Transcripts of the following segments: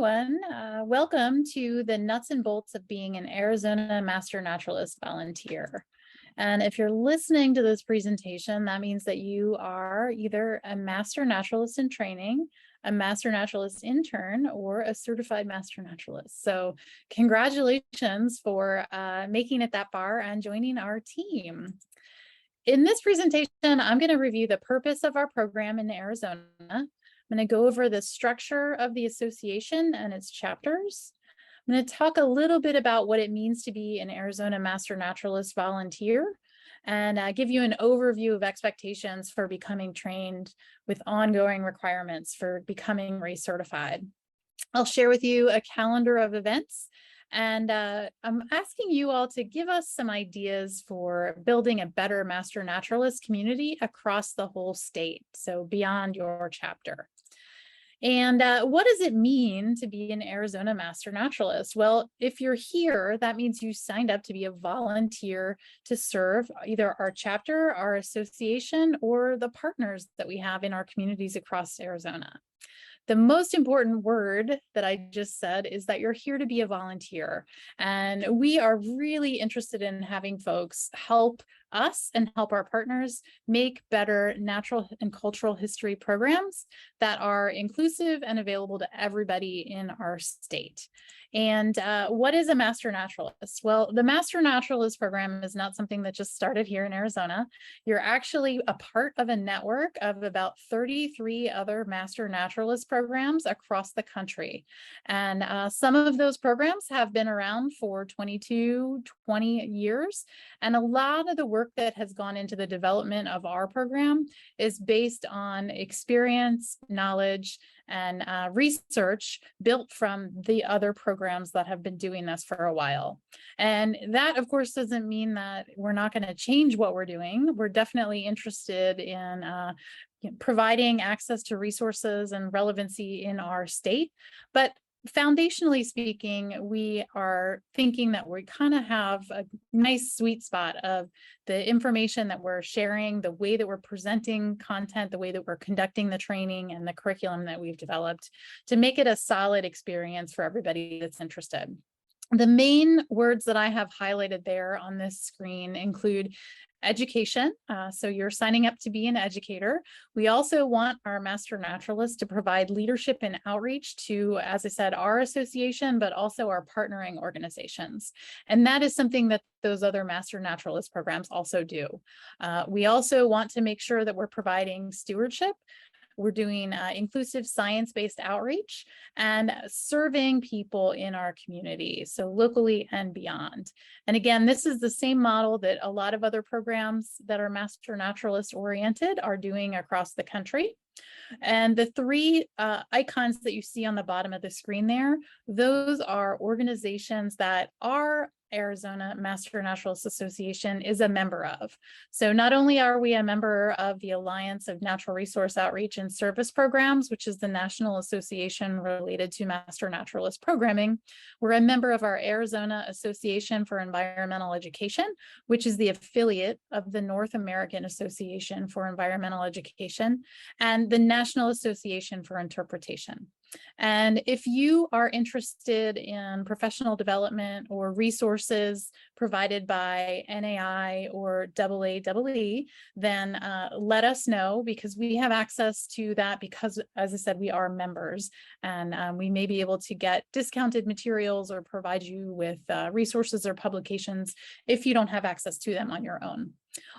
everyone. Welcome to the nuts and bolts of being an Arizona Master Naturalist volunteer. And if you're listening to this presentation, that means that you are either a Master Naturalist in training, a Master Naturalist intern, or a certified Master Naturalist. So congratulations for making it that far and joining our team. In this presentation, I'm going to review the purpose of our program in Arizona. I'm going to go over the structure of the association and its chapters. I'm going to talk a little bit about what it means to be an Arizona Master Naturalist volunteer and give you an overview of expectations for becoming trained with ongoing requirements for becoming race certified. I'll share with you a calendar of events, and I'm asking you all to give us some ideas for building a better Master Naturalist community across the whole state, so beyond your chapter. And what does it mean to be an Arizona Master Naturalist? Well, if you're here, that means you signed up to be a volunteer to serve either our chapter, our association, or the partners that we have in our communities across Arizona. The most important word that I just said is that you're here to be a volunteer. And we are really interested in having folks help us and help our partners make better natural and cultural history programs that are inclusive and available to everybody in our state. And what is a Master Naturalist? Well, the Master Naturalist Program is not something that just started here in Arizona. You're actually a part of a network of about 33 other Master Naturalist programs across the country. And some of those programs have been around for 20 years. And a lot of the work that has gone into the development of our program is based on experience, knowledge, and research built from the other programs that have been doing this for a while. And that, of course, doesn't mean that we're not going to change what we're doing. We're definitely interested in providing access to resources and relevancy in our state. But foundationally speaking, we are thinking that we kind of have a nice sweet spot of the information that we're sharing, the way that we're presenting content, the way that we're conducting the training and the curriculum that we've developed to make it a solid experience for everybody that's interested. The main words that I have highlighted there on this screen include education. So you're signing up to be an educator. We also want our Master Naturalists to provide leadership and outreach to, as I said, our association, but also our partnering organizations. And that is something that those other Master Naturalist programs also do. We also want to make sure that we're providing stewardship. We're doing inclusive science-based outreach and serving people in our community, so locally and beyond. And again, this is the same model that a lot of other programs that are Master Naturalist oriented are doing across the country. And the three icons that you see on the bottom of the screen there, those are organizations that our Arizona Master Naturalist Association is a member of. So not only are we a member of the Alliance of Natural Resource Outreach and Service Programs, which is the national association related to Master Naturalist programming, we're a member of our Arizona Association for Environmental Education, which is the affiliate of the North American Association for Environmental Education, and the National Association for Interpretation. And if you are interested in professional development or resources provided by NAI or AAEE, then let us know, because we have access to that because, as I said, we are members, and we may be able to get discounted materials or provide you with resources or publications if you don't have access to them on your own.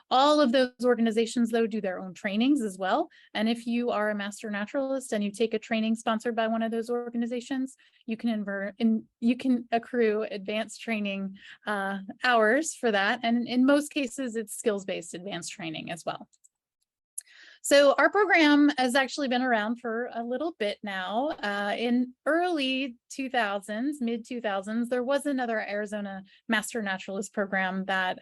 All of those organizations, though, do their own trainings as well. And if you are a Master Naturalist and you take a training sponsored by one of those organizations, you can accrue advanced training hours for that. And in most cases, it's skills-based advanced training as well. So our program has actually been around for a little bit now. In early 2000s, mid 2000s, there was another Arizona Master Naturalist program that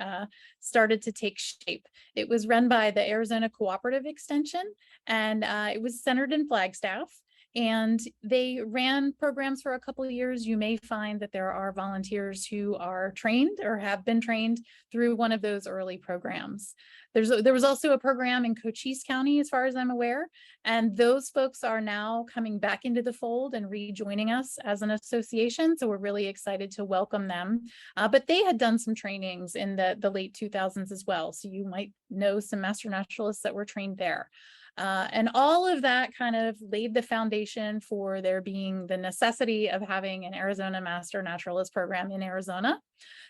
started to take shape. It was run by the Arizona Cooperative Extension, and it was centered in Flagstaff. And they ran programs for a couple of years. You may find that there are volunteers who are trained or have been trained through one of those early programs. There was also a program in Cochise County, as far as I'm aware, and those folks are now coming back into the fold and rejoining us as an association. So we're really excited to welcome them. But they had done some trainings in the late 2000s as well. So you might know some master naturalists that were trained there. And all of that kind of laid the foundation for there being the necessity of having an Arizona Master Naturalist Program in Arizona.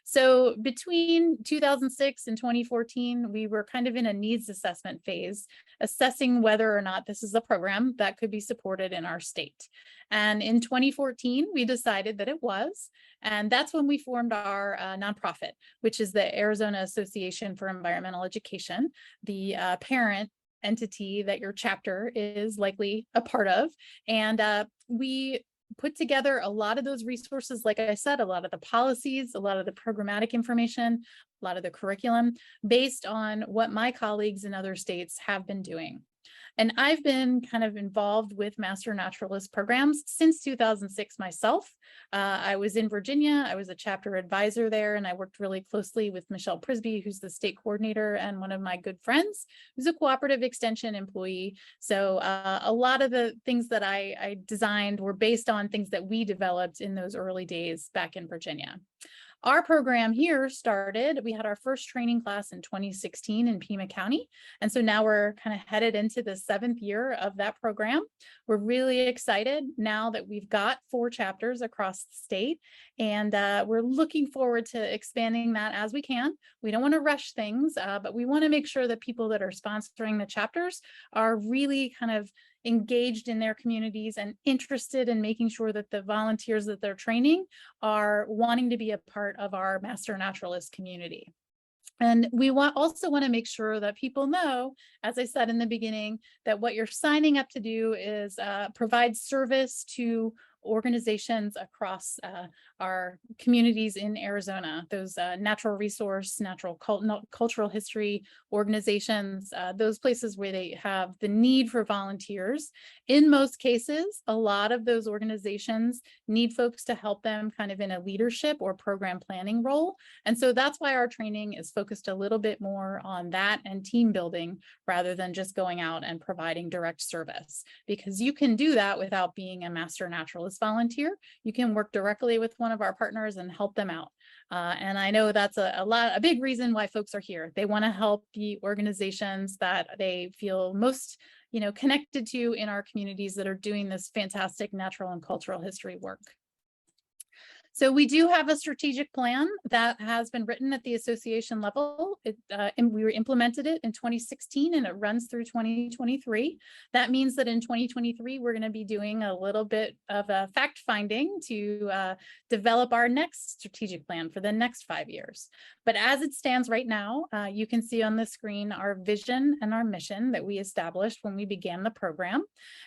So between 2006 and 2014, we were kind of in a needs assessment phase, assessing whether or not this is a program that could be supported in our state. And in 2014, we decided that it was. And that's when we formed our nonprofit, which is the Arizona Association for Environmental Education, the parent entity that your chapter is likely a part of. And we put together a lot of those resources, like I said, a lot of the policies, a lot of the programmatic information, a lot of the curriculum, based on what my colleagues in other states have been doing. And I've been kind of involved with Master Naturalist programs since 2006 myself. I was in Virginia, I was a chapter advisor there, and I worked really closely with Michelle Prisby, who's the state coordinator, and one of my good friends, who's a cooperative extension employee. So a lot of the things that I designed were based on things that we developed in those early days back in Virginia. Our program here started, we had our first training class in 2016 in Pima County. And so now we're kind of headed into the 7th year of that program. We're really excited now that we've got 4 chapters across the state, and we're looking forward to expanding that as we can. We don't want to rush things, but we want to make sure that people that are sponsoring the chapters are really kind of engaged in their communities and interested in making sure that the volunteers that they're training are wanting to be a part of our Master Naturalist community. And we also want to make sure that people know, as I said in the beginning, that what you're signing up to do is provide service to organizations across our communities in Arizona, those natural resource, cultural history organizations, those places where they have the need for volunteers. In most cases, a lot of those organizations need folks to help them kind of in a leadership or program planning role. And so that's why our training is focused a little bit more on that and team building rather than just going out and providing direct service, because you can do that without being a Master Naturalist volunteer. You can work directly with one of our partners and help them out. And I know that's a big reason why folks are here. They want to help the organizations that they feel most connected to in our communities that are doing this fantastic natural and cultural history work. So we do have a strategic plan that has been written at the association level. And we implemented it in 2016 and it runs through 2023. That means that in 2023, we're going to be doing a little bit of a fact finding to develop our next strategic plan for the next 5 years. But as it stands right now, you can see on the screen our vision and our mission that we established when we began the program.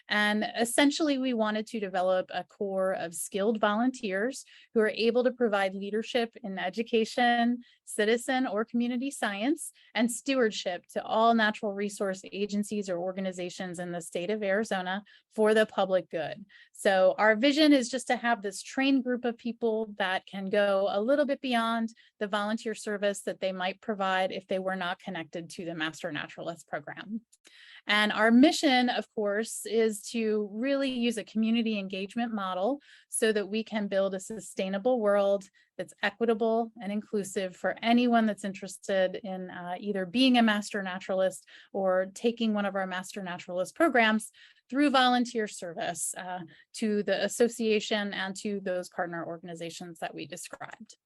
And essentially, we wanted to develop a core of skilled volunteers who are able to provide leadership in education, citizen or community science, and stewardship to all natural resource agencies or organizations in the state of Arizona for the public good. So our vision is just to have this trained group of people that can go a little bit beyond the volunteer service that they might provide if they were not connected to the Master Naturalist Program. And our mission, of course, is to really use a community engagement model so that we can build a sustainable world that's equitable and inclusive for anyone that's interested in either being a master naturalist or taking one of our Master Naturalist programs through volunteer service to the association and to those partner organizations that we described.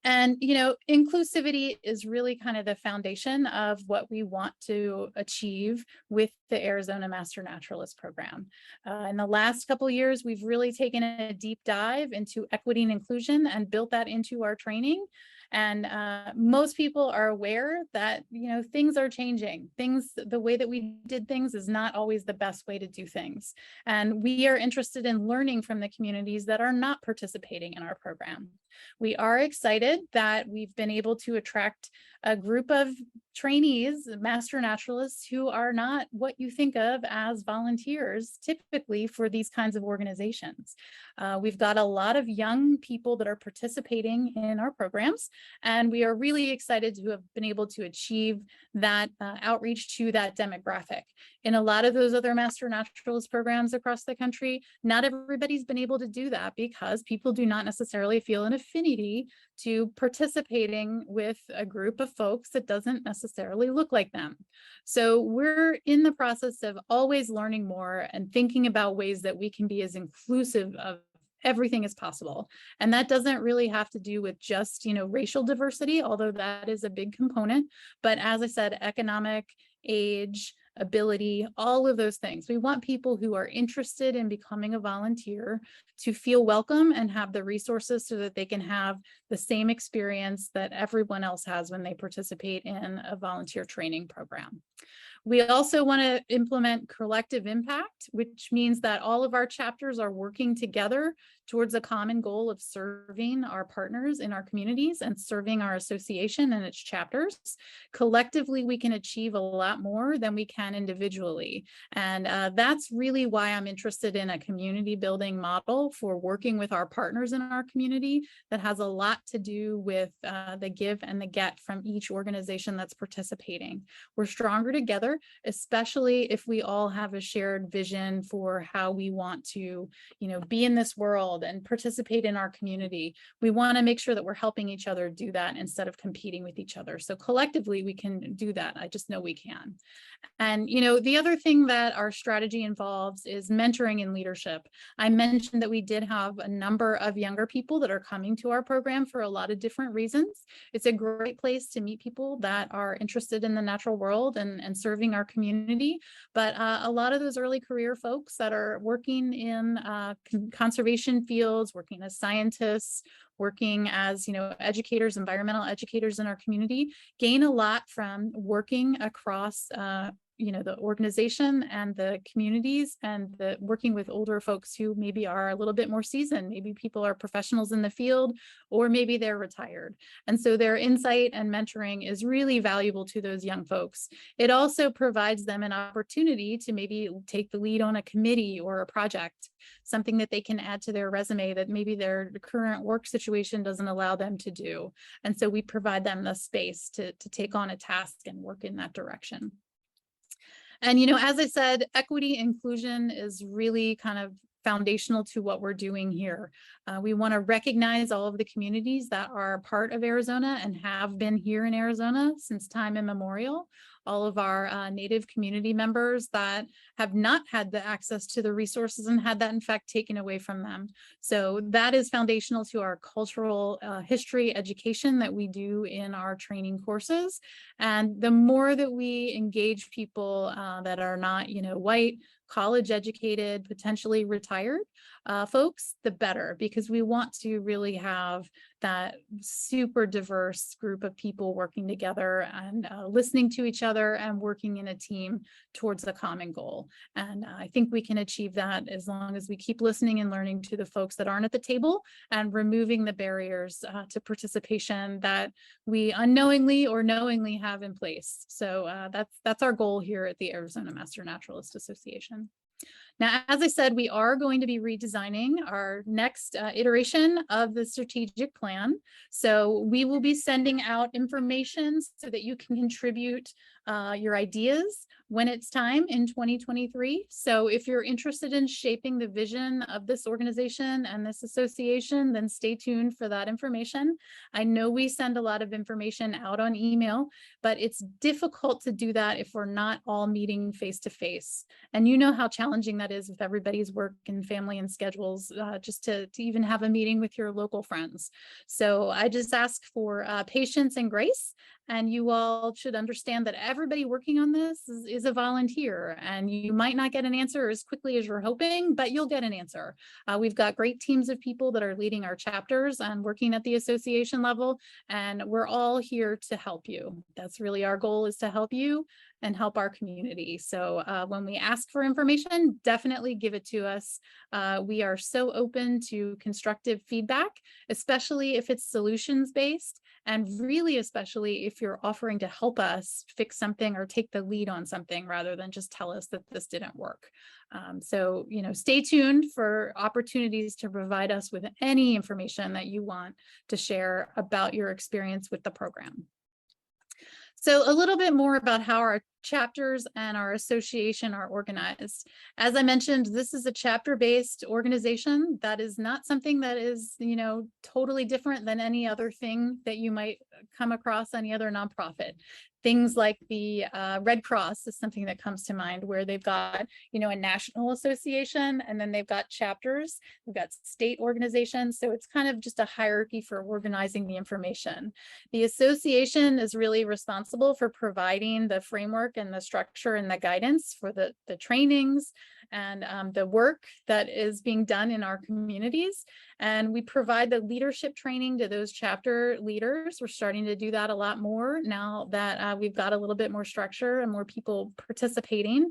And, inclusivity is really kind of the foundation of what we want to achieve with the Arizona Master Naturalist Program. In the last couple of years, we've really taken a deep dive into equity and inclusion and built that into our training. And most people are aware that, things are changing. The way that we did things is not always the best way to do things. And we are interested in learning from the communities that are not participating in our program. We are excited that we've been able to attract a group of trainees, master naturalists who are not what you think of as volunteers typically for these kinds of organizations. We've got a lot of young people that are participating in our programs, and we are really excited to have been able to achieve that outreach to that demographic. In a lot of those other master naturalist programs across the country, not everybody's been able to do that because people do not necessarily feel an affinity to participating with a group of folks that doesn't necessarily look like them. So we're in the process of always learning more and thinking about ways that we can be as inclusive of everything as possible. And that doesn't really have to do with just, racial diversity, although that is a big component. But as I said, economic, age, ability, all of those things. We want people who are interested in becoming a volunteer to feel welcome and have the resources so that they can have the same experience that everyone else has when they participate in a volunteer training program. We also want to implement collective impact, which means that all of our chapters are working together towards a common goal of serving our partners in our communities and serving our association and its chapters. Collectively, we can achieve a lot more than we can individually. And that's really why I'm interested in a community building model for working with our partners in our community that has a lot to do with the give and the get from each organization that's participating. We're stronger together, especially if we all have a shared vision for how we want to, be in this world and participate in our community. We want to make sure that we're helping each other do that instead of competing with each other. So collectively, we can do that. I just know we can. And, the other thing that our strategy involves is mentoring and leadership. I mentioned that we did have a number of younger people that are coming to our program for a lot of different reasons. It's a great place to meet people that are interested in the natural world and serving our community. But a lot of those early career folks that are working in conservation fields, working as scientists, working as educators, environmental educators in our community, gain a lot from working across the organization and the communities and the working with older folks who maybe are a little bit more seasoned. Maybe people are professionals in the field, or maybe they're retired. And so their insight and mentoring is really valuable to those young folks. It also provides them an opportunity to maybe take the lead on a committee or a project, something that they can add to their resume that maybe their current work situation doesn't allow them to do. And so we provide them the space to take on a task and work in that direction. And, as I said, equity inclusion is really kind of foundational to what we're doing here. We want to recognize all of the communities that are part of Arizona and have been here in Arizona since time immemorial. All of our Native community members that have not had the access to the resources and had that in fact taken away from them. So that is foundational to our cultural history education that we do in our training courses. And the more that we engage people that are not, white, college educated, potentially retired folks, the better, because we want to really have that super diverse group of people working together and listening to each other and working in a team towards a common goal. And I think we can achieve that as long as we keep listening and learning to the folks that aren't at the table and removing the barriers to participation that we unknowingly or knowingly have in place. So that's our goal here at the Arizona Master Naturalist Association. Now, as I said, we are going to be redesigning our next iteration of the strategic plan. So we will be sending out information so that you can contribute your ideas when it's time in 2023. So if you're interested in shaping the vision of this organization and this association, then stay tuned for that information. I know we send a lot of information out on email, but it's difficult to do that if we're not all meeting face to face. And you know how challenging that is with everybody's work and family and schedules, just to even have a meeting with your local friends. So I just ask for patience and grace. And you all should understand that everybody working on this is a volunteer, and you might not get an answer as quickly as you're hoping, but you'll get an answer. We've got great teams of people that are leading our chapters and working at the association level, and we're all here to help you. That's really our goal, is to help you and help our community. So when we ask for information, definitely give it to us. We are so open to constructive feedback, especially if it's solutions-based, and really especially if you're offering to help us fix something or take the lead on something rather than just tell us that this didn't work. So, stay tuned for opportunities to provide us with any information that you want to share about your experience with the program. So a little bit more about how our chapters and our association are organized. As I mentioned, this is a chapter-based organization. That is not something that is, totally different than any other thing that you might come across any other nonprofit. Things like the Red Cross is something that comes to mind, where they've got, a national association, and then they've got chapters, they've got state organizations. So it's kind of just a hierarchy for organizing the information. The association is really responsible for providing the framework and the structure and the guidance for the trainings and the work that is being done in our communities. And we provide the leadership training to those chapter leaders. We're starting to do that a lot more now that we've got a little bit more structure and more people participating.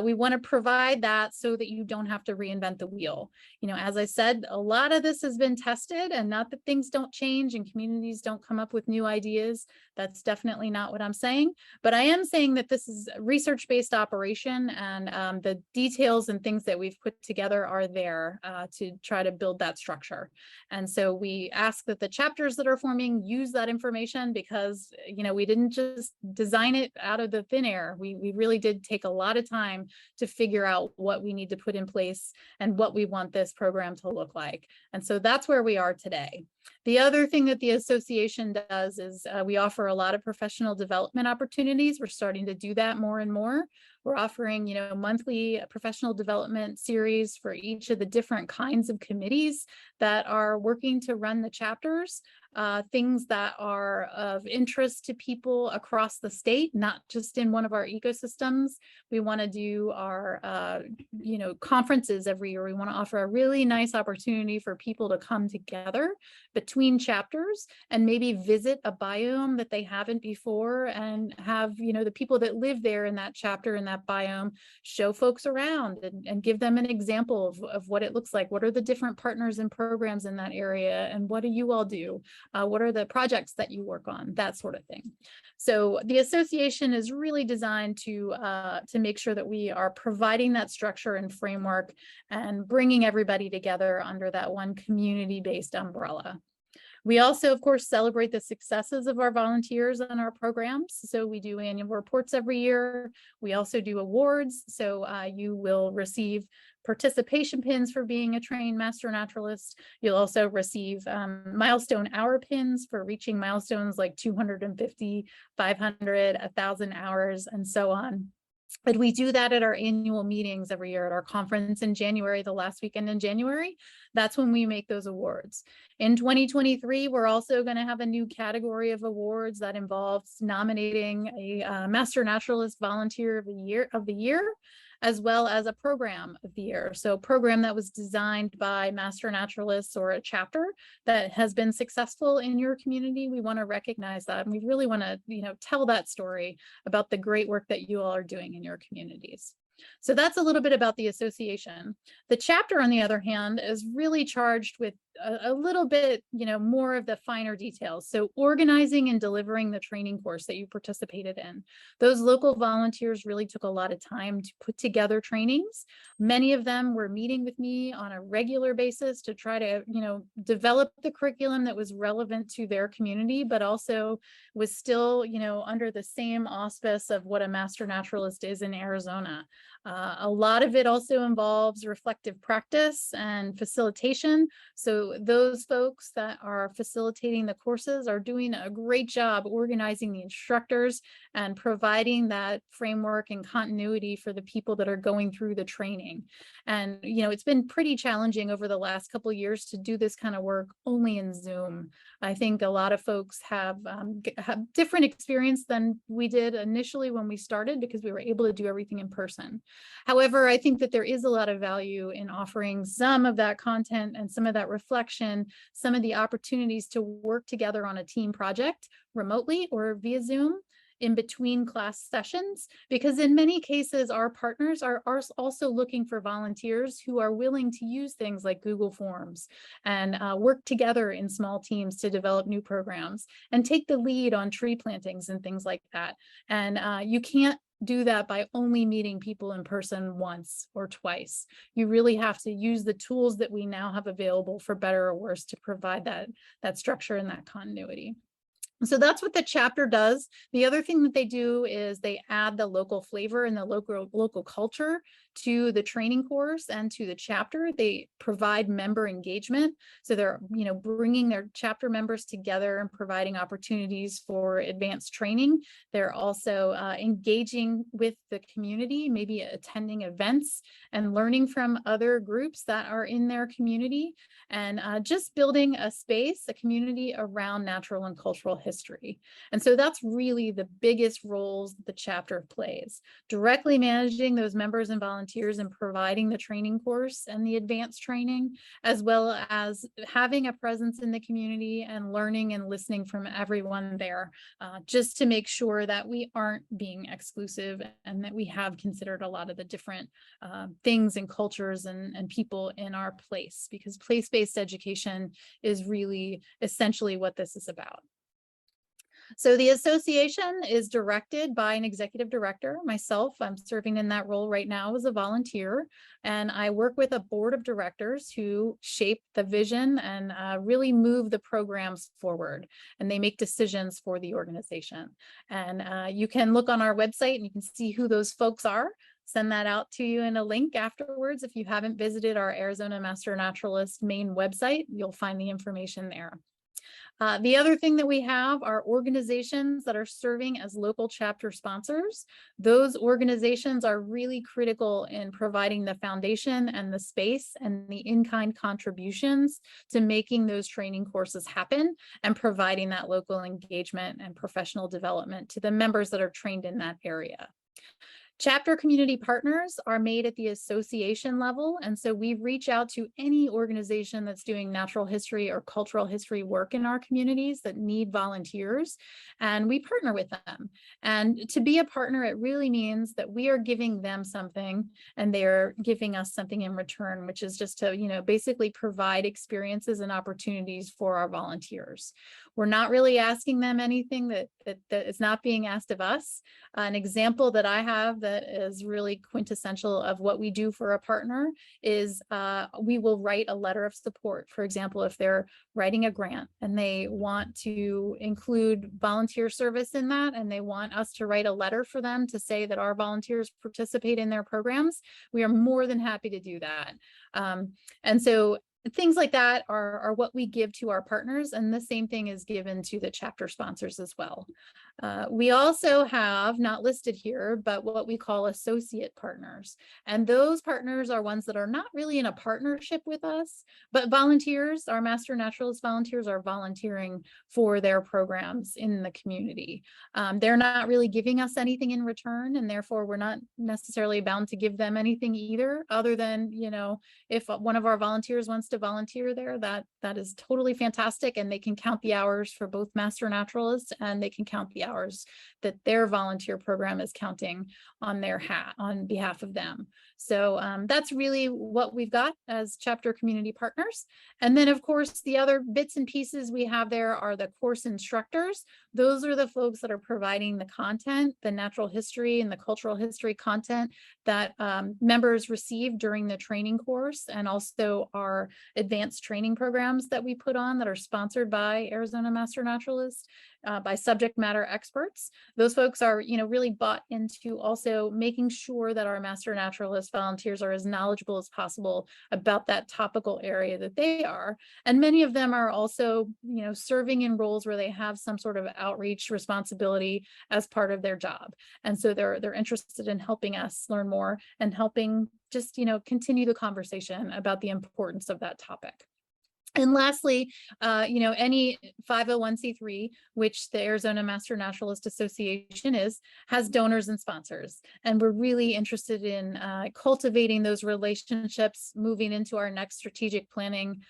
We want to provide that so that you don't have to reinvent the wheel. As I said, a lot of this has been tested, and not that things don't change and communities don't come up with new ideas. That's definitely not what I'm saying. But I am saying that this is a research-based operation, and the details and things that we've put together are there to try to build that structure. And so we ask that the chapters that are forming use that information, because we didn't just design it out of the thin air. We really did take a lot of time to figure out what we need to put in place and what we want this program to look like. And so that's where we are today. The other thing that the association does is we offer a lot of professional development opportunities. We're starting to do that more and more. We're offering, monthly professional development series for each of the different kinds of committees that are working to run the chapters. Things that are of interest to people across the state, not just in one of our ecosystems. We want to do our, conferences every year. We want to offer a really nice opportunity for people to come together between chapters and maybe visit a biome that they haven't before, and have, the people that live there in that chapter, in that biome, show folks around and give them an example of what it looks like. What are the different partners and programs in that area? And what do you all do? What are the projects that you work on? That sort of thing. So the association is really designed to make sure that we are providing that structure and framework and bringing everybody together under that one community-based umbrella. We also, of course, celebrate the successes of our volunteers and our programs. So we do annual reports every year. We also do awards. So you will receive participation pins for being a trained master naturalist. You'll also receive milestone hour pins for reaching milestones like 250, 500, 1,000 hours, and so on. But we do that at our annual meetings every year, at our conference in January, the last weekend in January. That's when we make those awards. In 2023, we're also going to have a new category of awards that involves nominating a Master Naturalist Volunteer of the Year, as well as a Program of the Year. So a program that was designed by Master Naturalists or a chapter that has been successful in your community. We want to recognize that, and we really want to, tell that story about the great work that you all are doing in your communities. So that's a little bit about the association. The chapter, on the other hand, is really charged with a little bit, more of the finer details. So organizing and delivering the training course that you participated in. Those local volunteers really took a lot of time to put together trainings. Many of them were meeting with me on a regular basis to try to, develop the curriculum that was relevant to their community, but also was still, under the same auspice of what a master naturalist is in Arizona. A lot of it also involves reflective practice and facilitation. So those folks that are facilitating the courses are doing a great job organizing the instructors and providing that framework and continuity for the people that are going through the training. And, it's been pretty challenging over the last couple of years to do this kind of work only in Zoom. I think a lot of folks have different experience than we did initially when we started, because we were able to do everything in person. However, I think that there is a lot of value in offering some of that content and some of that reflection, some of the opportunities to work together on a team project remotely or via Zoom. in between class sessions, because in many cases, our partners are also looking for volunteers who are willing to use things like Google Forms and work together in small teams to develop new programs and take the lead on tree plantings and things like that. And you can't do that by only meeting people in person once or twice. You really have to use the tools that we now have available, for better or worse, to provide that structure and that continuity. So that's what the chapter does. The other thing that they do is they add the local flavor and the local culture to the training course and to the chapter. They provide member engagement. So they're, bringing their chapter members together and providing opportunities for advanced training. They're also engaging with the community, maybe attending events and learning from other groups that are in their community, and just building a space, a community around natural and cultural history. And so that's really the biggest roles that the chapter plays: directly managing those members and volunteers and providing the training course and the advanced training, as well as having a presence in the community and learning and listening from everyone there, just to make sure that we aren't being exclusive and that we have considered a lot of the different things and cultures and people in our place, because place-based education is really essentially what this is about. So the association is directed by an executive director. Myself, I'm serving in that role right now as a volunteer, and I work with a board of directors who shape the vision and really move the programs forward, and they make decisions for the organization. And you can look on our website and you can see who those folks are. Send that out to you in a link afterwards. If you haven't visited our Arizona Master Naturalist main website, you'll find the information there. The other thing that we have are organizations that are serving as local chapter sponsors. Those organizations are really critical in providing the foundation and the space and the in-kind contributions to making those training courses happen and providing that local engagement and professional development to the members that are trained in that area. Chapter community partners are made at the association level, and so we reach out to any organization that's doing natural history or cultural history work in our communities that need volunteers, and we partner with them. And to be a partner, it really means that we are giving them something and they're giving us something in return, which is just to, basically provide experiences and opportunities for our volunteers. We're not really asking them anything that is not being asked of us. An example that I have that is really quintessential of what we do for a partner is we will write a letter of support. For example, if they're writing a grant and they want to include volunteer service in that, and they want us to write a letter for them to say that our volunteers participate in their programs, we are more than happy to do that. And so things like that are what we give to our partners, and the same thing is given to the chapter sponsors as well. We also have, not listed here, but what we call associate partners. And those partners are ones that are not really in a partnership with us, but volunteers, our Master Naturalist volunteers, are volunteering for their programs in the community. They're not really giving us anything in return, and therefore we're not necessarily bound to give them anything either, other than, if one of our volunteers wants to volunteer there, that is totally fantastic, and they can count the hours for both Master Naturalists, and they can count the hours that their volunteer program is counting on on behalf of them. So that's really what we've got as chapter community partners. And then, of course, the other bits and pieces we have there are the course instructors. Those are the folks that are providing the content, the natural history and the cultural history content that members receive during the training course, and also our advanced training programs that we put on that are sponsored by Arizona Master Naturalists, by subject matter experts. Those folks are, really bought into also making sure that our Master Naturalist volunteers are as knowledgeable as possible about that topical area that they are. And many of them are also, serving in roles where they have some sort of outreach responsibility as part of their job. And so they're interested in helping us learn more and helping just, continue the conversation about the importance of that topic. And lastly, any 501c3, which the Arizona Master Naturalist Association has donors and sponsors. And we're really interested in cultivating those relationships moving into our next strategic planning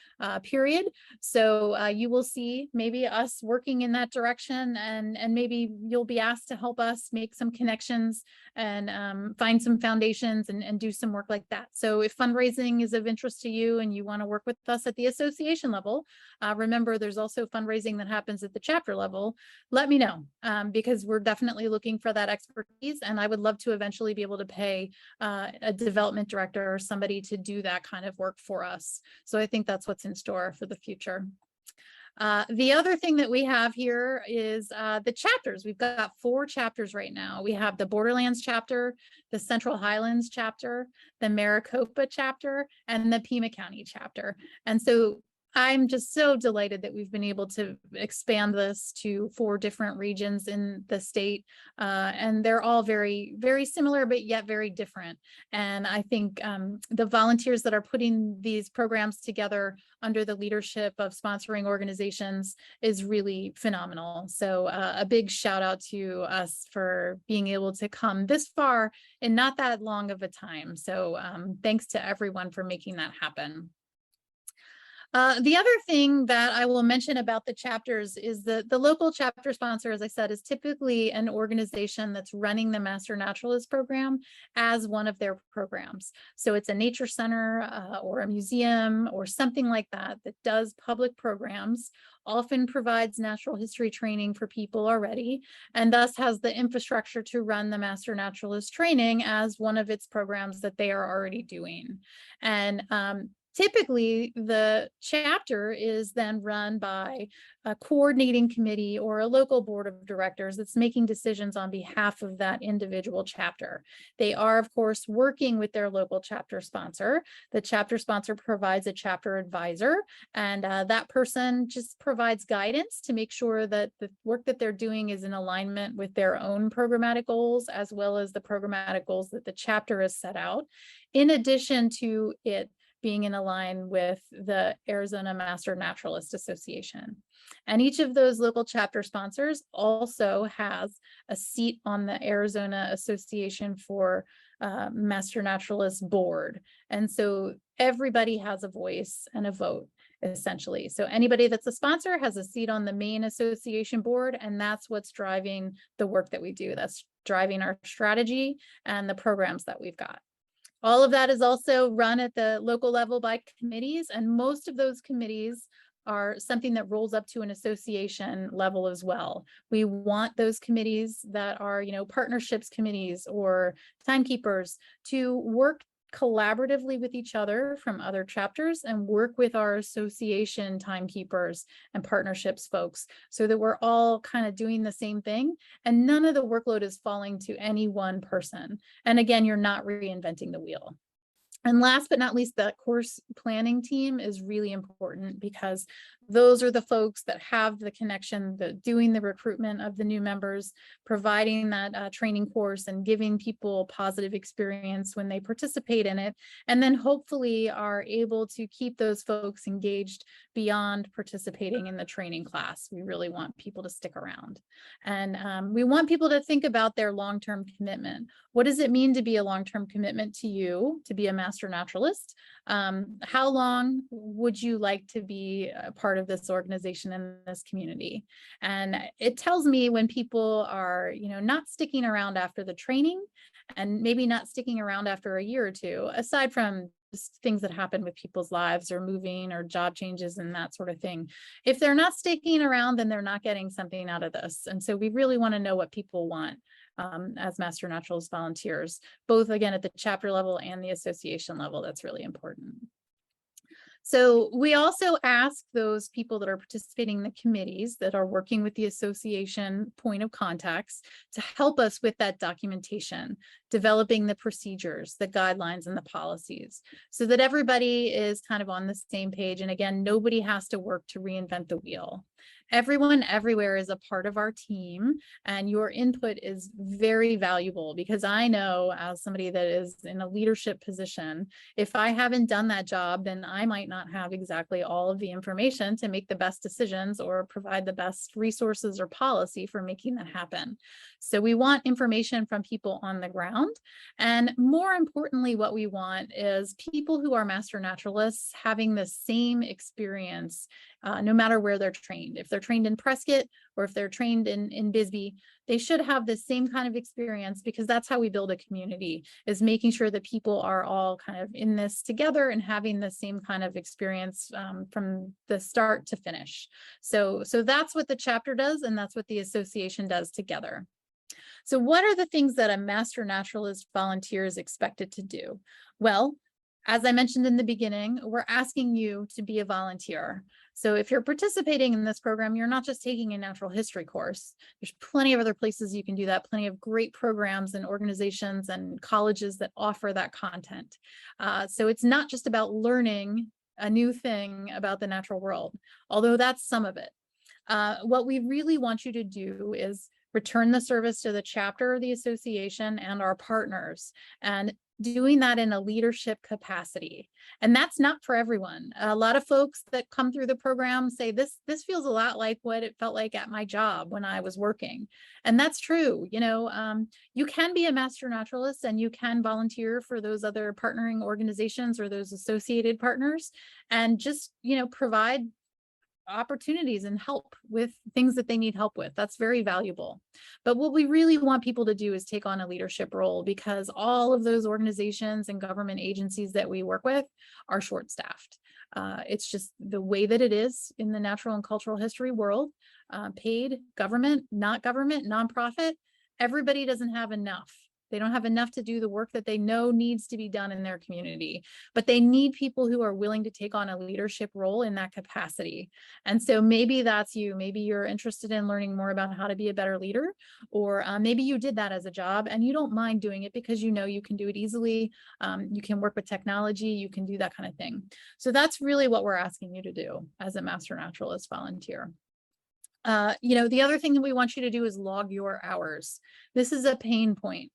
period. So you will see maybe us working in that direction, and maybe you'll be asked to help us make some connections and find some foundations and do some work like that. So if fundraising is of interest to you and you want to work with us at the association level, remember there's also fundraising that happens at the chapter level. Let me know, because we're definitely looking for that expertise, and I would love to eventually be able to pay a development director or somebody to do that kind of work for us. So I think that's what's in store for the future. The other thing that we have here is the chapters. We've got 4 chapters right now. We have the Borderlands chapter, the Central Highlands chapter, the Maricopa chapter, and the Pima County chapter. And so I'm just so delighted that we've been able to expand this to 4 different regions in the state. And they're all very, very similar, but yet very different. And I think the volunteers that are putting these programs together under the leadership of sponsoring organizations is really phenomenal. So a big shout out to us for being able to come this far in not that long of a time. So thanks to everyone for making that happen. The other thing that I will mention about the chapters is that the local chapter sponsor, as I said, is typically an organization that's running the Master Naturalist Program as one of their programs. So it's a nature center or a museum or something like that that does public programs, often provides natural history training for people already, and thus has the infrastructure to run the Master Naturalist training as one of its programs that they are already doing. And typically, the chapter is then run by a coordinating committee or a local board of directors that's making decisions on behalf of that individual chapter. They are, of course, working with their local chapter sponsor. The chapter sponsor provides a chapter advisor, and that person just provides guidance to make sure that the work that they're doing is in alignment with their own programmatic goals, as well as the programmatic goals that the chapter has set out, in addition to it being in line with the Arizona Master Naturalist Association. And each of those local chapter sponsors also has a seat on the Arizona Association for Master Naturalist Board. And so everybody has a voice and a vote, essentially. So anybody that's a sponsor has a seat on the main association board, and that's what's driving the work that we do. That's driving our strategy and the programs that we've got. All of that is also run at the local level by committees, and most of those committees are something that rolls up to an association level as well. We want those committees that are, partnerships committees or timekeepers to work collaboratively with each other from other chapters and work with our association timekeepers and partnerships folks so that we're all kind of doing the same thing and none of the workload is falling to any one person. And again, you're not reinventing the wheel. And last but not least, that course planning team is really important because those are the folks that have the connection, doing the recruitment of the new members, providing that training course and giving people a positive experience when they participate in it, and then hopefully are able to keep those folks engaged beyond participating in the training class. We really want people to stick around. And we want people to think about their long-term commitment. What does it mean to be a long-term commitment to you, to be a master naturalist? How long would you like to be a part of this organization and this community? And it tells me when people are, not sticking around after the training and maybe not sticking around after a year or two, aside from just things that happen with people's lives or moving or job changes and that sort of thing. If they're not sticking around, then they're not getting something out of this. And so we really want to know what people want as Master Naturalist volunteers, both again at the chapter level and the association level. That's really important. So we also ask those people that are participating in the committees that are working with the association point of contacts to help us with that documentation, developing the procedures, the guidelines, and the policies so that everybody is kind of on the same page. And again, nobody has to work to reinvent the wheel. Everyone everywhere is a part of our team, and your input is very valuable, because I know, as somebody that is in a leadership position, if I haven't done that job, then I might not have exactly all of the information to make the best decisions or provide the best resources or policy for making that happen. So we want information from people on the ground. And more importantly, what we want is people who are master naturalists having the same experience, no matter where they're trained. If they're trained in Prescott or if they're trained in Bisbee, they should have the same kind of experience, because that's how we build a community, is making sure that people are all kind of in this together and having the same kind of experience from the start to finish. So that's what the chapter does, and that's what the association does together. So what are the things that a master naturalist volunteer is expected to do? Well, as I mentioned in the beginning, we're asking you to be a volunteer. So if you're participating in this program, you're not just taking a natural history course. There's plenty of other places you can do that, plenty of great programs and organizations and colleges that offer that content. So it's not just about learning a new thing about the natural world, although that's some of it. What we really want you to do is return the service to the chapter, the association, and our partners, and doing that in a leadership capacity. And that's not for everyone. A lot of folks that come through the program say this feels a lot like what it felt like at my job when I was working. And that's true. You can be a master naturalist and you can volunteer for those other partnering organizations or those associated partners, and just, provide opportunities and help with things that they need help with. That's very valuable. But what we really want people to do is take on a leadership role, because all of those organizations and government agencies that we work with are short-staffed. It's just the way that it is in the natural and cultural history world. Paid, government, not government, nonprofit, everybody doesn't have enough. They don't have enough to do the work that they know needs to be done in their community, but they need people who are willing to take on a leadership role in that capacity. And so maybe that's you. Maybe you're interested in learning more about how to be a better leader, or maybe you did that as a job and you don't mind doing it because you can do it easily. You can work with technology, you can do that kind of thing. So that's really what we're asking you to do as a master naturalist volunteer. The other thing that we want you to do is log your hours. This is a pain point,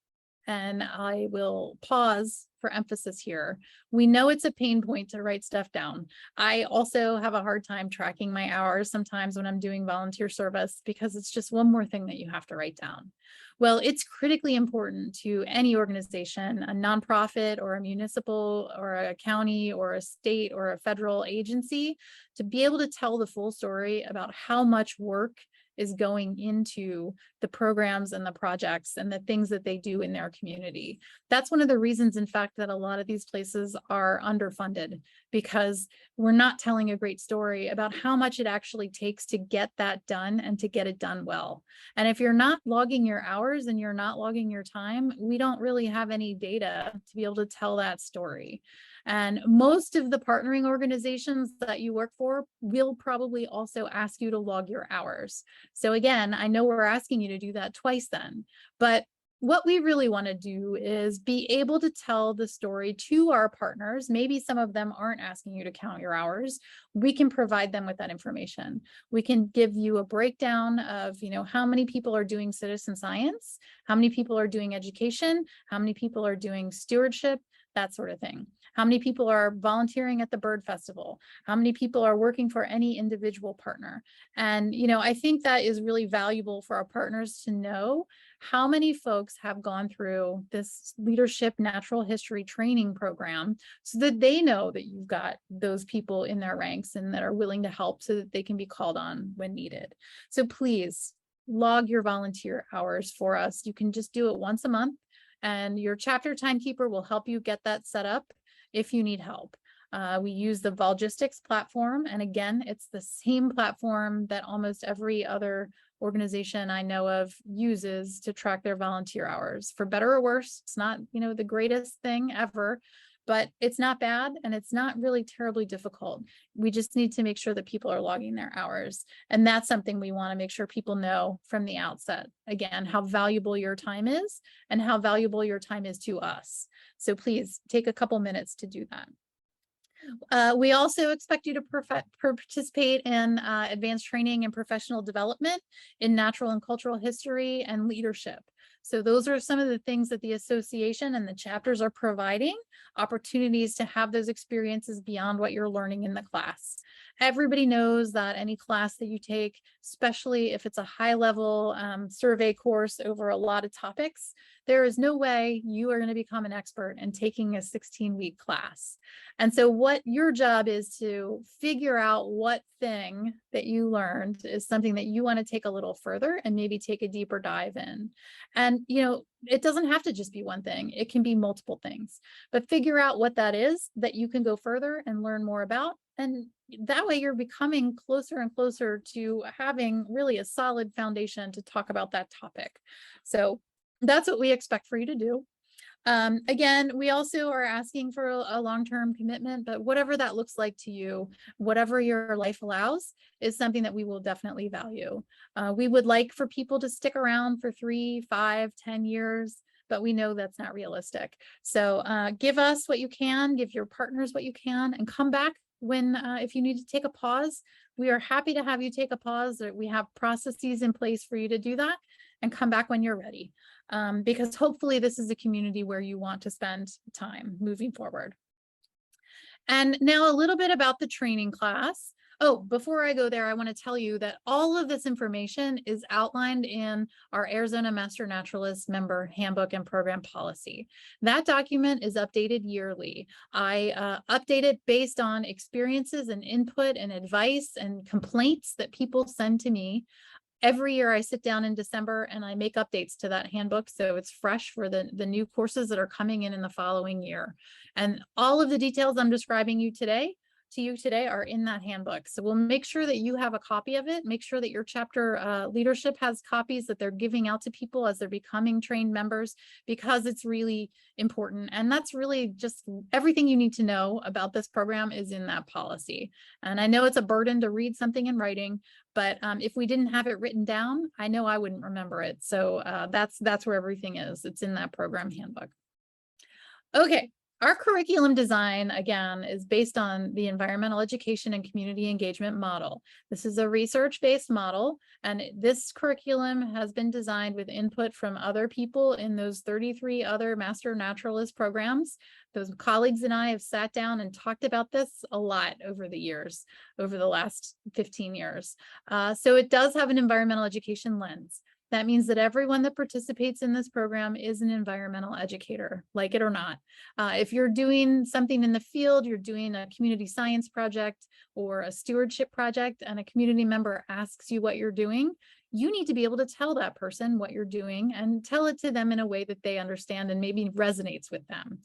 and I will pause for emphasis here. We know it's a pain point to write stuff down. I also have a hard time tracking my hours sometimes when I'm doing volunteer service, because it's just one more thing that you have to write down. Well, it's critically important to any organization, a nonprofit or a municipal or a county or a state or a federal agency, to be able to tell the full story about how much work is going into the programs and the projects and the things that they do in their community. That's one of the reasons, in fact, that a lot of these places are underfunded, because we're not telling a great story about how much it actually takes to get that done and to get it done well. And if you're not logging your hours and you're not logging your time, we don't really have any data to be able to tell that story. And most of the partnering organizations that you work for will probably also ask you to log your hours. So again, I know we're asking you to do that twice then, but what we really want to do is be able to tell the story to our partners. Maybe some of them aren't asking you to count your hours. We can provide them with that information. We can give you a breakdown of, how many people are doing citizen science, how many people are doing education, how many people are doing stewardship, that sort of thing. How many people are volunteering at the Bird Festival? How many people are working for any individual partner? And, I think that is really valuable for our partners to know how many folks have gone through this leadership natural history training program, so that they know that you've got those people in their ranks and that are willing to help, so that they can be called on when needed. So please log your volunteer hours for us. You can just do it once a month, and your chapter timekeeper will help you get that set up if you need help. We use the Volgistics platform, and again, it's the same platform that almost every other organization I know of uses to track their volunteer hours. For better or worse, it's not, the greatest thing ever, but it's not bad, and it's not really terribly difficult. We just need to make sure that people are logging their hours. And that's something we want to make sure people know from the outset. Again, how valuable your time is and how valuable your time is to us. So please take a couple minutes to do that. We also expect you to participate in advanced training and professional development in natural and cultural history and leadership. So those are some of the things that the association and the chapters are providing, opportunities to have those experiences beyond what you're learning in the class. Everybody knows that any class that you take, especially if it's a high level survey course over a lot of topics, there is no way you are going to become an expert in taking a 16-week class. And so what your job is to figure out what thing that you learned is something that you want to take a little further and maybe take a deeper dive in. And, it doesn't have to just be one thing. It can be multiple things, but figure out what that is that you can go further and learn more about. And that way you're becoming closer and closer to having really a solid foundation to talk about that topic. So that's what we expect for you to do. Again, we also are asking for a long-term commitment, but whatever that looks like to you, whatever your life allows, is something that we will definitely value. We would like for people to stick around for 3, 5, 10 years, but we know that's not realistic. So give us what you can, give your partners what you can, and come back when if you need to take a pause. We are happy to have you take a pause. We have processes in place for you to do that, and come back when you're ready. Because hopefully this is a community where you want to spend time moving forward. And now a little bit about the training class. Oh, before I go there, I want to tell you that all of this information is outlined in our Arizona Master Naturalist member handbook and program policy. That document is updated yearly. I update it based on experiences and input and advice and complaints that people send to me. Every year I sit down in December and I make updates to that handbook, so it's fresh for the new courses that are coming in the following year. And all of the details I'm describing to you today are in that handbook. So we'll make sure that you have a copy of it. Make sure that your chapter leadership has copies that they're giving out to people as they're becoming trained members, because it's really important. And that's really just everything you need to know about this program is in that policy. And I know it's a burden to read something in writing, but if we didn't have it written down, I know I wouldn't remember it. So that's where everything is. It's in that program handbook. Okay. Our curriculum design, again, is based on the environmental education and community engagement model. This is a research-based model, and this curriculum has been designed with input from other people in those 33 other Master Naturalist programs. Those colleagues and I have sat down and talked about this a lot over the years, over the last 15 years. So it does have an environmental education lens. That means that everyone that participates in this program is an environmental educator, like it or not. If you're doing something in the field, you're doing a community science project or a stewardship project, and a community member asks you what you're doing, you need to be able to tell that person what you're doing and tell it to them in a way that they understand and maybe resonates with them.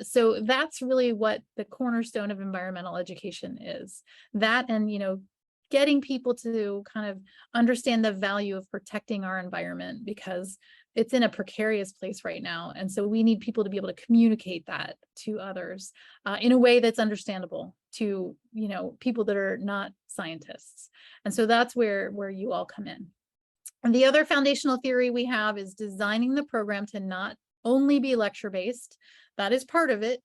So that's really what the cornerstone of environmental education is. That, and getting people to kind of understand the value of protecting our environment, because it's in a precarious place right now. And so we need people to be able to communicate that to others in a way that's understandable to, people that are not scientists. And so that's where you all come in. And the other foundational theory we have is designing the program to not only be lecture-based. That is part of it.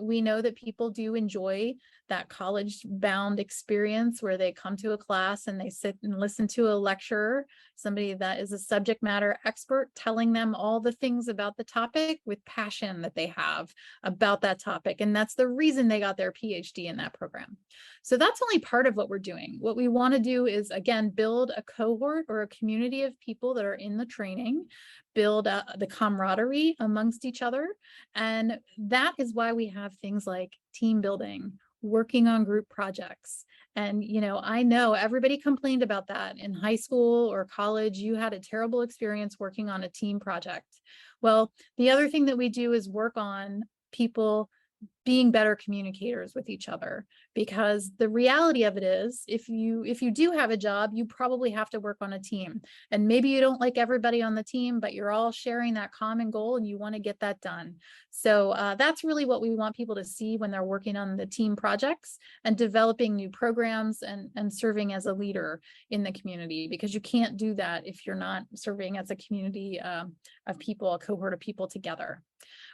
We know that people do enjoy that college-bound experience where they come to a class and they sit and listen to a lecturer, somebody that is a subject matter expert, telling them all the things about the topic with passion that they have about that topic. And that's the reason they got their PhD in that program. So that's only part of what we're doing. What we want to do is, again, build a cohort or a community of people that are in the training, build the camaraderie amongst each other. And that is why we have things like team building, working on group projects. And, I know everybody complained about that in high school or college. You had a terrible experience working on a team project. Well, the other thing that we do is work on people being better communicators with each other, because the reality of it is, if you do have a job, you probably have to work on a team, and maybe you don't like everybody on the team, but you're all sharing that common goal and you want to get that done. So that's really what we want people to see when they're working on the team projects and developing new programs and serving as a leader in the community, because you can't do that if you're not serving as a community of people, a cohort of people together.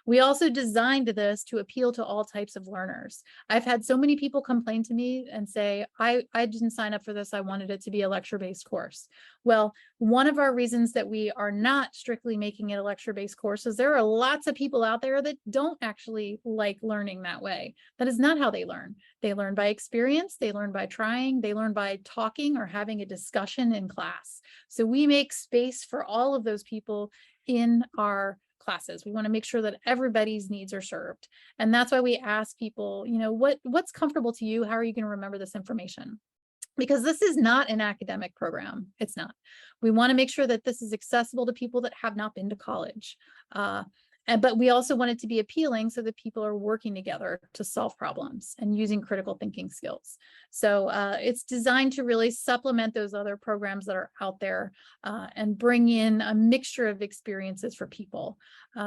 We also designed this to appeal to all types of learners. I've had so many people complain to me and say, I didn't sign up for this. I wanted it to be a lecture-based course. Well, one of our reasons that we are not strictly making it a lecture-based course is there are lots of people out there that don't actually like learning that way. That is not how they learn. They learn by experience, they learn by trying, they learn by talking or having a discussion in class. So we make space for all of those people in our classes. We want to make sure that everybody's needs are served. And that's why we ask people, you know, what's comfortable to you? How are you going to remember this information? Because this is not an academic program. It's not. We want to make sure that this is accessible to people that have not been to college. But we also want it to be appealing so that people are working together to solve problems and using critical thinking skills. So it's designed to really supplement those other programs that are out there and bring in a mixture of experiences for people.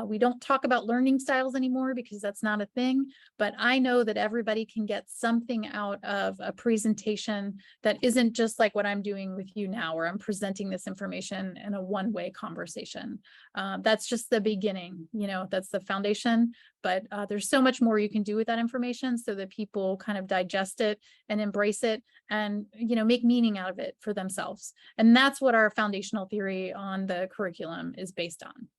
We don't talk about learning styles anymore because that's not a thing, but I know that everybody can get something out of a presentation that isn't just like what I'm doing with you now, where I'm presenting this information in a one-way conversation. That's just the beginning, you know, that's the foundation, but there's so much more you can do with that information so that people kind of digest it and embrace it and, you know, make meaning out of it for themselves. And that's what our foundational theory on the curriculum is based on.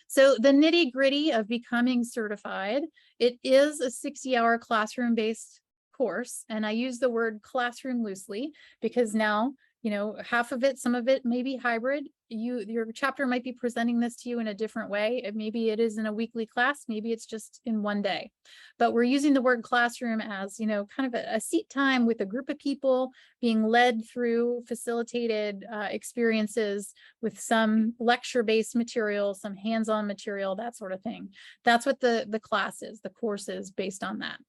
So the nitty gritty of becoming certified, it is a 60-hour classroom-based course. And I use the word classroom loosely because now, you know, half of it, some of it may be hybrid. Your chapter might be presenting this to you in a different way. Maybe it is in a weekly class, maybe it's just in one day. But we're using the word classroom as, you know, kind of a seat time with a group of people being led through facilitated experiences with some lecture-based material, some hands-on material, that sort of thing. That's what the class is, the course is based on that.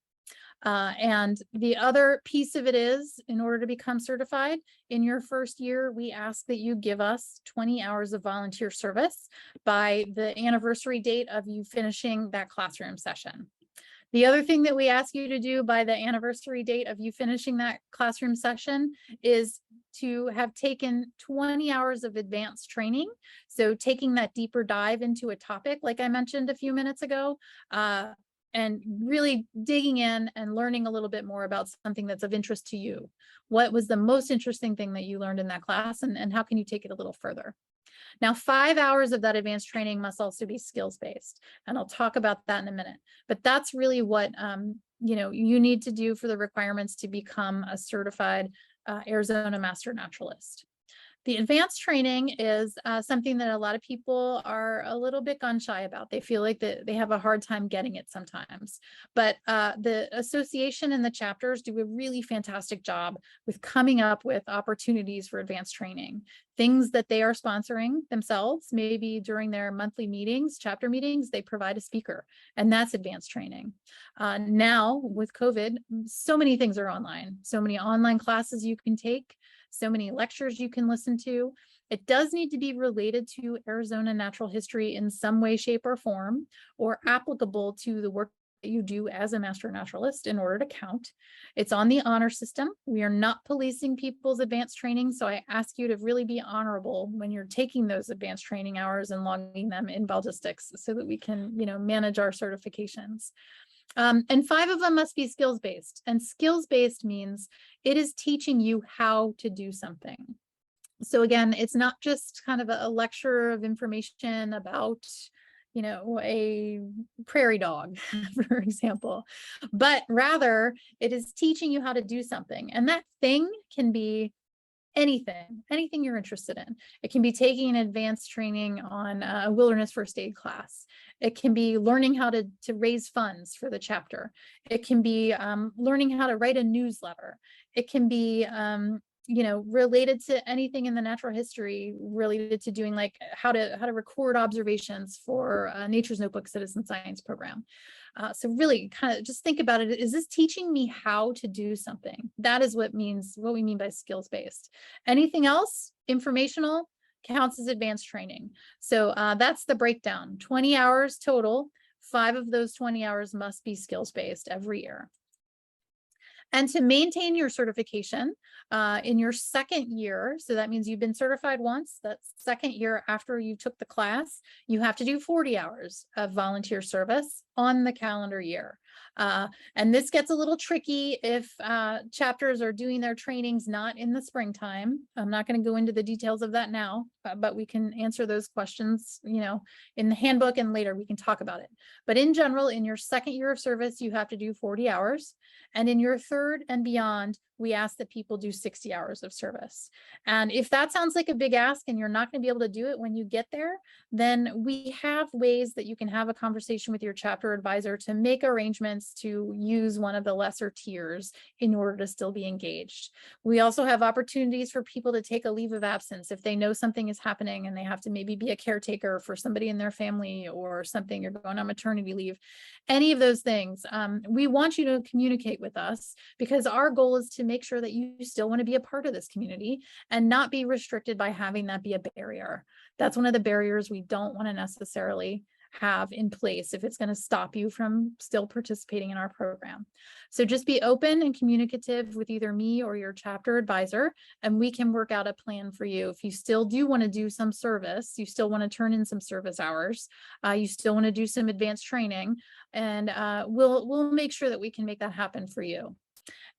And the other piece of it is, in order to become certified, in your first year, we ask that you give us 20 hours of volunteer service by the anniversary date of you finishing that classroom session. The other thing that we ask you to do by the anniversary date of you finishing that classroom session is to have taken 20 hours of advanced training. So taking that deeper dive into a topic, like I mentioned a few minutes ago, and really digging in and learning a little bit more about something that's of interest to you. What was the most interesting thing that you learned in that class, and how can you take it a little further? Now, 5 hours of that advanced training must also be skills-based, and I'll talk about that in a minute. But that's really what you know, you need to do for the requirements to become a certified Arizona Master Naturalist. The advanced training is something that a lot of people are a little bit gun shy about. They feel like that they have a hard time getting it sometimes. But the association and the chapters do a really fantastic job with coming up with opportunities for advanced training. Things that they are sponsoring themselves, maybe during their monthly meetings, chapter meetings, they provide a speaker, and that's advanced training. Now with COVID, so many things are online, so many online classes you can take, so many lectures you can listen to. It does need to be related to Arizona natural history in some way, shape, or form, or applicable to the work that you do as a master naturalist in order to count. It's on the honor system. We are not policing people's advanced training, so I ask you to really be honorable when you're taking those advanced training hours and logging them in Ballistics so that we can, you know, manage our certifications. And 5 of them must be skills-based. And skills-based means it is teaching you how to do something. So again, it's not just kind of a lecture of information about, you know, a prairie dog, for example, but rather it is teaching you how to do something. And that thing can be anything you're interested in. It can be taking an advanced training on a wilderness first aid class. It can be learning how to raise funds for the chapter. It can be learning how to write a newsletter. It can be you know, related to anything in the natural history, related to doing like how to record observations for Nature's Notebook Citizen Science program. So really kind of just think about it. Is this teaching me how to do something? That is what we mean by skills-based. Anything else, informational, counts as advanced training. So that's the breakdown. 20 hours total. 5 of those 20 hours must be skills-based every year. And to maintain your certification in your second year, so that means you've been certified once, that second year after you took the class, you have to do 40 hours of volunteer service on the calendar year. And this gets a little tricky if chapters are doing their trainings not in the springtime. I'm not going to go into the details of that now, but we can answer those questions, you know, in the handbook, and later we can talk about it. But in general, in your second year of service, you have to do 40 hours. And in your third and beyond, we ask that people do 60 hours of service. And if that sounds like a big ask and you're not going to be able to do it when you get there, then we have ways that you can have a conversation with your chapter advisor to make arrangements to use one of the lesser tiers in order to still be engaged. We also have opportunities for people to take a leave of absence if they know something is happening and they have to maybe be a caretaker for somebody in their family or something, you're going on maternity leave, any of those things. We want you to communicate with us because our goal is to make sure that you still want to be a part of this community and not be restricted by having that be a barrier. That's one of the barriers we don't want to necessarily have in place if it's going to stop you from still participating in our program. So just be open and communicative with either me or your chapter advisor, and we can work out a plan for you. If you still do want to do some service, you still want to turn in some service hours, you still want to do some advanced training, and we'll make sure that we can make that happen for you.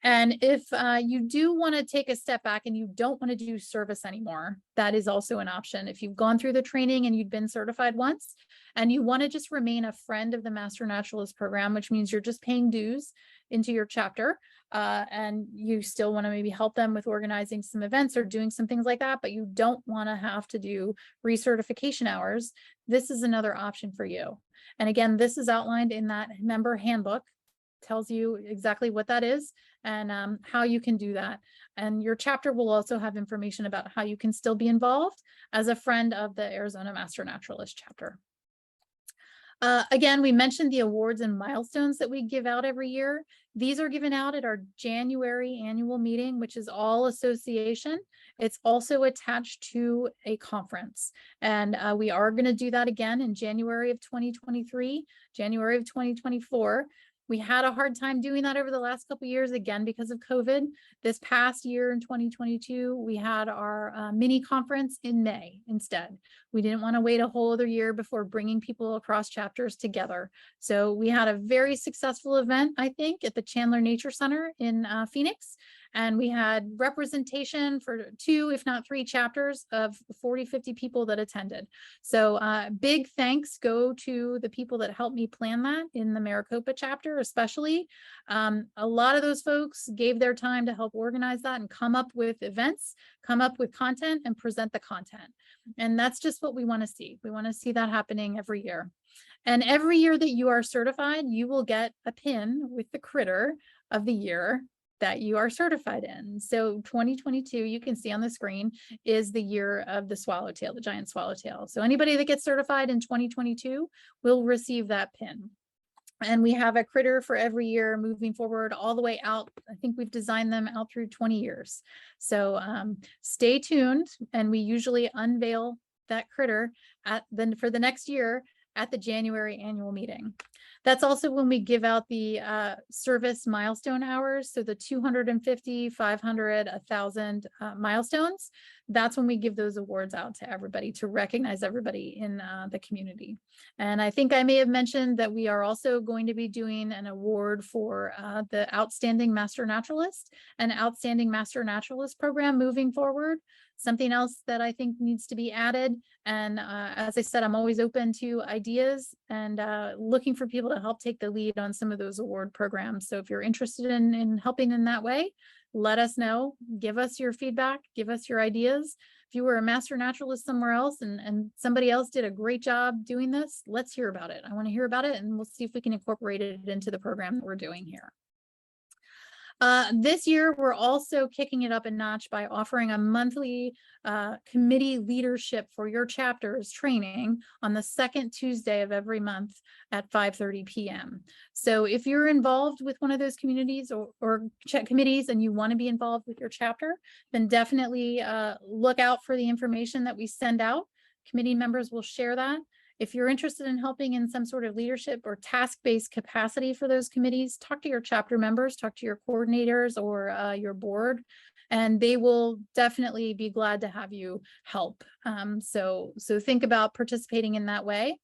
And if you do want to take a step back and you don't want to do service anymore, that is also an option. If you've gone through the training and you've been certified once and you want to just remain a friend of the Master Naturalist Program, which means you're just paying dues into your chapter, and you still want to maybe help them with organizing some events or doing some things like that, but you don't want to have to do recertification hours, this is another option for you. And again, this is outlined in that member handbook, tells you exactly what that is and how you can do that. And your chapter will also have information about how you can still be involved as a friend of the Arizona Master Naturalist chapter. Again, we mentioned the awards and milestones that we give out every year. These are given out at our January annual meeting, which is all association. It's also attached to a conference. And we are going to do that again in January of 2023, January of 2024. We had a hard time doing that over the last couple of years, again, because of COVID. This past year in 2022, we had our mini conference in May instead. We didn't want to wait a whole other year before bringing people across chapters together. So we had a very successful event, I think, at the Chandler Nature Center in Phoenix. And we had representation for 2, if not 3 chapters of 40, 50 people that attended. So big thanks go to the people that helped me plan that in the Maricopa chapter, especially. A lot of those folks gave their time to help organize that and come up with events, come up with content and present the content. And that's just what we want to see. We want to see that happening every year. And every year that you are certified, you will get a pin with the critter of the year that you are certified in. So 2022, you can see on the screen, is the year of the swallowtail, the giant swallowtail. So anybody that gets certified in 2022 will receive that pin. And we have a critter for every year moving forward all the way out. I think we've designed them out through 20 years. So stay tuned, and we usually unveil that critter for the next year at the January annual meeting. That's also when we give out the service milestone hours. So the 250, 500, 1,000 milestones. That's when we give those awards out to everybody to recognize everybody in the community. And I think I may have mentioned that we are also going to be doing an award for the Outstanding Master Naturalist and Outstanding Master Naturalist Program moving forward. Something else that I think needs to be added. And as I said, I'm always open to ideas and looking for people to help take the lead on some of those award programs. So if you're interested in helping in that way, let us know, give us your feedback, give us your ideas. If you were a master naturalist somewhere else and somebody else did a great job doing this, let's hear about it. I want to hear about it, and we'll see if we can incorporate it into the program that we're doing here. This year, we're also kicking it up a notch by offering a monthly committee leadership for your chapters training on the second Tuesday of every month at 5:30 p.m. So if you're involved with one of those communities or committees and you want to be involved with your chapter, then definitely look out for the information that we send out. Committee members will share that. If you're interested in helping in some sort of leadership or task-based capacity for those committees, talk to your chapter members, talk to your coordinators or your board, and they will definitely be glad to have you help. So think about participating in that way.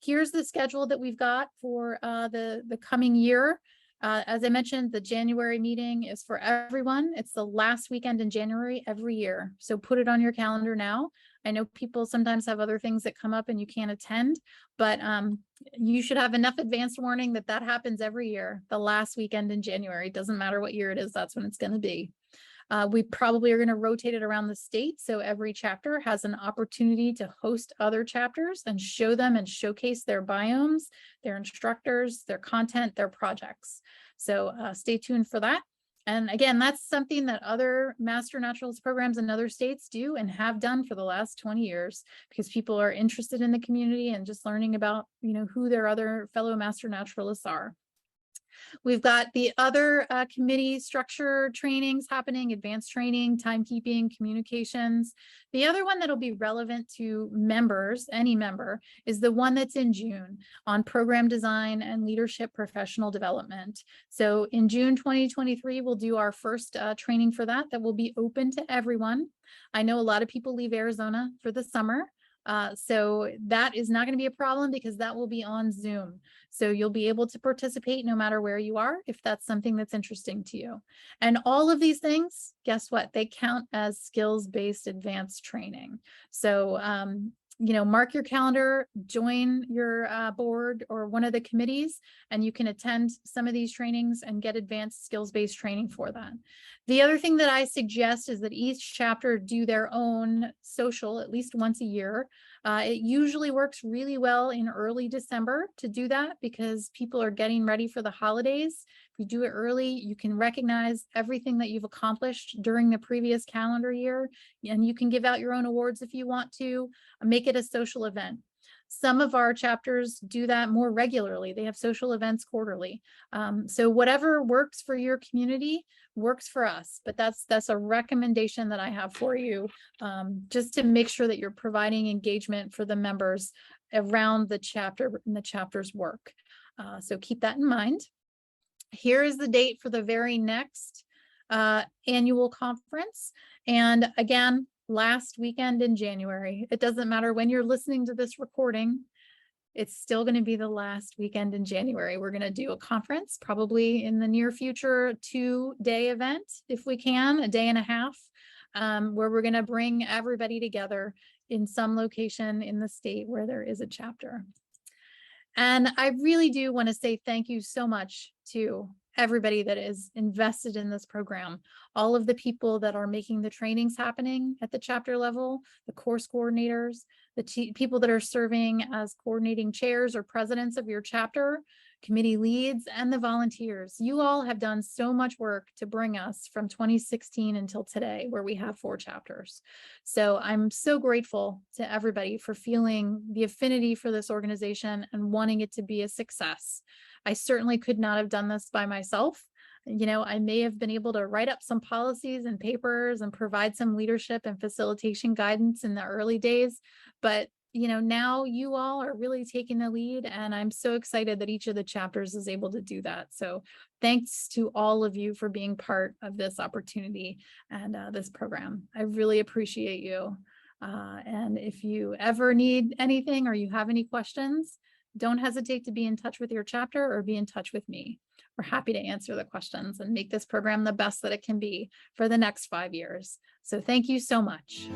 Here's the schedule that we've got for the coming year. As I mentioned, the January meeting is for everyone. It's the last weekend in January every year. So put it on your calendar now. I know people sometimes have other things that come up and you can't attend, but you should have enough advance warning that that happens every year. The last weekend in January, doesn't matter what year it is, that's when it's going to be. We probably are going to rotate it around the state. So every chapter has an opportunity to host other chapters and show them and showcase their biomes, their instructors, their content, their projects. So stay tuned for that. And again, that's something that other Master Naturalist programs in other states do and have done for the last 20 years, because people are interested in the community and just learning about, who their other fellow Master Naturalists are. We've got the other committee structure trainings happening, advanced training, timekeeping, communications. The other one that'll be relevant to members, any member, is the one that's in June on program design and leadership professional development. So in June 2023, we'll do our first training for that will be open to everyone. I know a lot of people leave Arizona for the summer. So that is not going to be a problem because that will be on Zoom. So you'll be able to participate no matter where you are, if that's something that's interesting to you. And all of these things, guess what? They count as skills-based advanced training. So, mark your calendar, join your board or one of the committees, and you can attend some of these trainings and get advanced skills-based training for that. The other thing that I suggest is that each chapter do their own social at least once a year. It usually works really well in early December to do that because people are getting ready for the holidays. If you do it early, you can recognize everything that you've accomplished during the previous calendar year, and you can give out your own awards if you want to, make it a social event. Some of our chapters do that more regularly. They have social events quarterly. So whatever works for your community works for us, but that's a recommendation that I have for you, just to make sure that you're providing engagement for the members around the chapter and the chapter's work. So keep that in mind. Here is the date for the very next annual conference. And again, last weekend in January. It doesn't matter when you're listening to this recording, it's still going to be the last weekend in January. We're going to do a conference probably in the near future, a 2-day event, if we can, a day and a half, where we're going to bring everybody together in some location in the state where there is a chapter. And I really do want to say thank you so much to everybody that is invested in this program, all of the people that are making the trainings happening at the chapter level, the course coordinators, the people that are serving as coordinating chairs or presidents of your chapter, committee leads, and the volunteers. You all have done so much work to bring us from 2016 until today, where we have 4 chapters. So I'm so grateful to everybody for feeling the affinity for this organization and wanting it to be a success. I certainly could not have done this by myself. I may have been able to write up some policies and papers and provide some leadership and facilitation guidance in the early days, but now you all are really taking the lead, and I'm so excited that each of the chapters is able to do that. So thanks to all of you for being part of this opportunity and this program. I really appreciate you. And if you ever need anything or you have any questions, don't hesitate to be in touch with your chapter or be in touch with me. We're happy to answer the questions and make this program the best that it can be for the next 5 years. So thank you so much.